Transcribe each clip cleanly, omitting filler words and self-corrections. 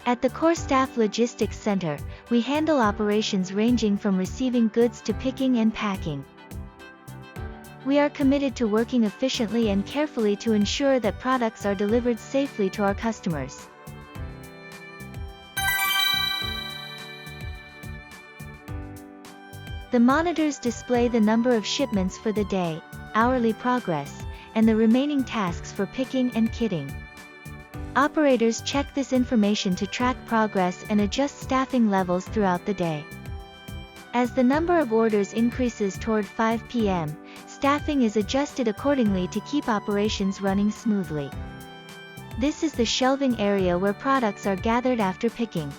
At the CoreStaff Logistics Center, we handle operations ranging from receiving goods to picking and packing. We are committed to working efficiently and carefully to ensure that products are delivered safely to our customers. The monitors display the number of shipments for the day, hourly progress, and the remaining tasks for picking and kitting. Operators check this information to track progress and adjust staffing levels throughout the day. As the number of orders increases toward 5 p.m., staffing is adjusted accordingly to keep operations running smoothly. This is the shelving area where products are gathered after picking.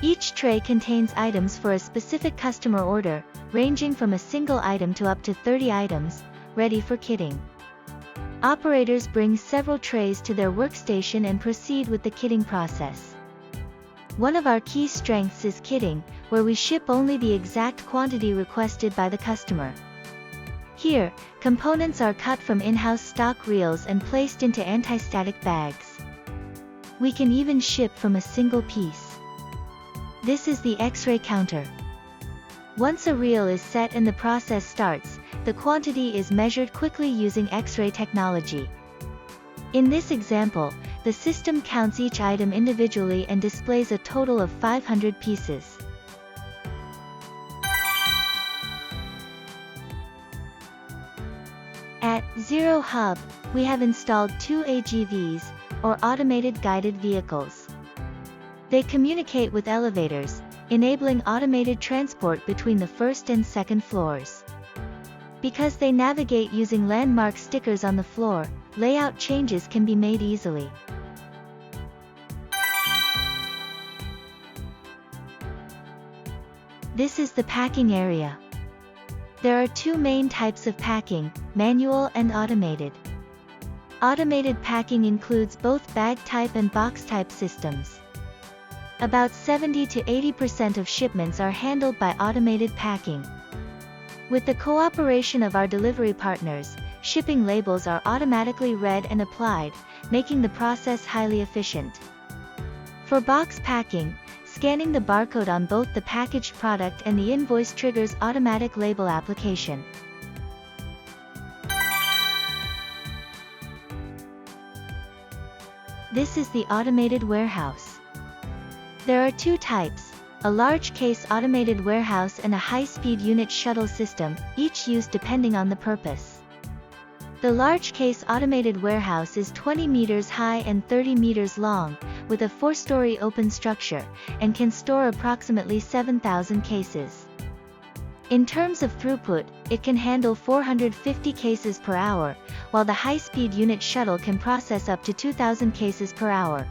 Each tray contains items for a specific customer order, ranging from a single item to up to 30 items, ready for kitting. Operators bring several trays to their workstation and proceed with the kitting process. One of our key strengths is kitting, where we ship only the exact quantity requested by the customer. Here, components are cut from in-house stock reels and placed into anti-static bags. We can even ship from a single piece. This is the X-ray counter. Once a reel is set and the process starts, the quantity is measured quickly using X-ray technology. In this example, the system counts each item individually and displays a total of 500 pieces. At Zero Hub, we have installed 2 AGVs, or automated guided vehicles. They communicate with elevators, enabling automated transport between the first and second floors. Because they navigate using landmark stickers on the floor, layout changes can be made easily. This is the packing area. There are 2 main types of packing, manual and automated. Automated packing includes both bag type and box type systems. About 70 to 80% of shipments are handled by automated packing. With the cooperation of our delivery partners, shipping labels are automatically read and applied, making the process highly efficient. For box packing, scanning the barcode on both the packaged product and the invoice triggers automatic label application. This is the automated warehouse. There are 2 types, a large case automated warehouse and a high-speed unit shuttle system, each used depending on the purpose. The large case automated warehouse is 20 meters high and 30 meters long, with a 4-story open structure, and can store approximately 7,000 cases. In terms of throughput, it can handle 450 cases per hour, while the high-speed unit shuttle can process up to 2,000 cases per hour.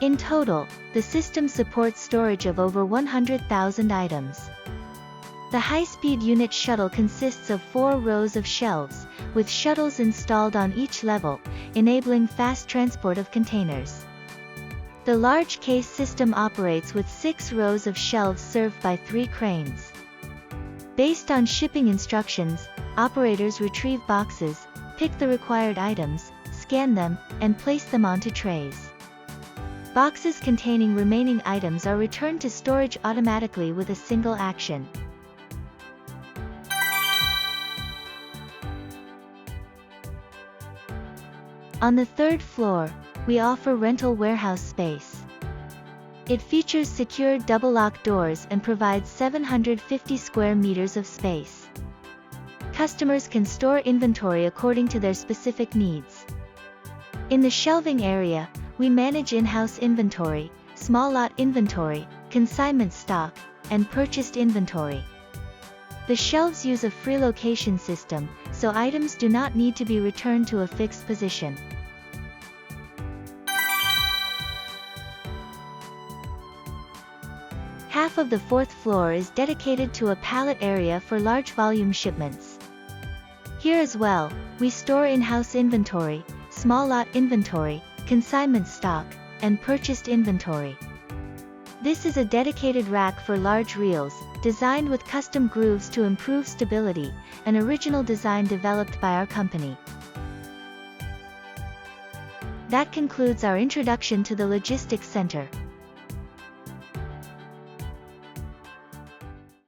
In total, the system supports storage of over 100,000 items. The high-speed unit shuttle consists of 4 rows of shelves, with shuttles installed on each level, enabling fast transport of containers. The large case system operates with 6 rows of shelves served by 3 cranes. Based on shipping instructions, operators retrieve boxes, pick the required items, scan them, and place them onto trays. Boxes containing remaining items are returned to storage automatically with a single action. On the 3rd floor, we offer rental warehouse space. It features secured double-lock doors and provides 750 square meters of space. Customers can store inventory according to their specific needs. In the shelving area, we manage in-house inventory, small lot inventory, consignment stock, and purchased inventory. The shelves use a free location system, so items do not need to be returned to a fixed position. Half of the 4th floor is dedicated to a pallet area for large volume shipments. Here as well, we store in-house inventory, small lot inventory, consignment stock, and purchased inventory. This is a dedicated rack for large reels, designed with custom grooves to improve stability, an original design developed by our company. That concludes our introduction to the logistics center.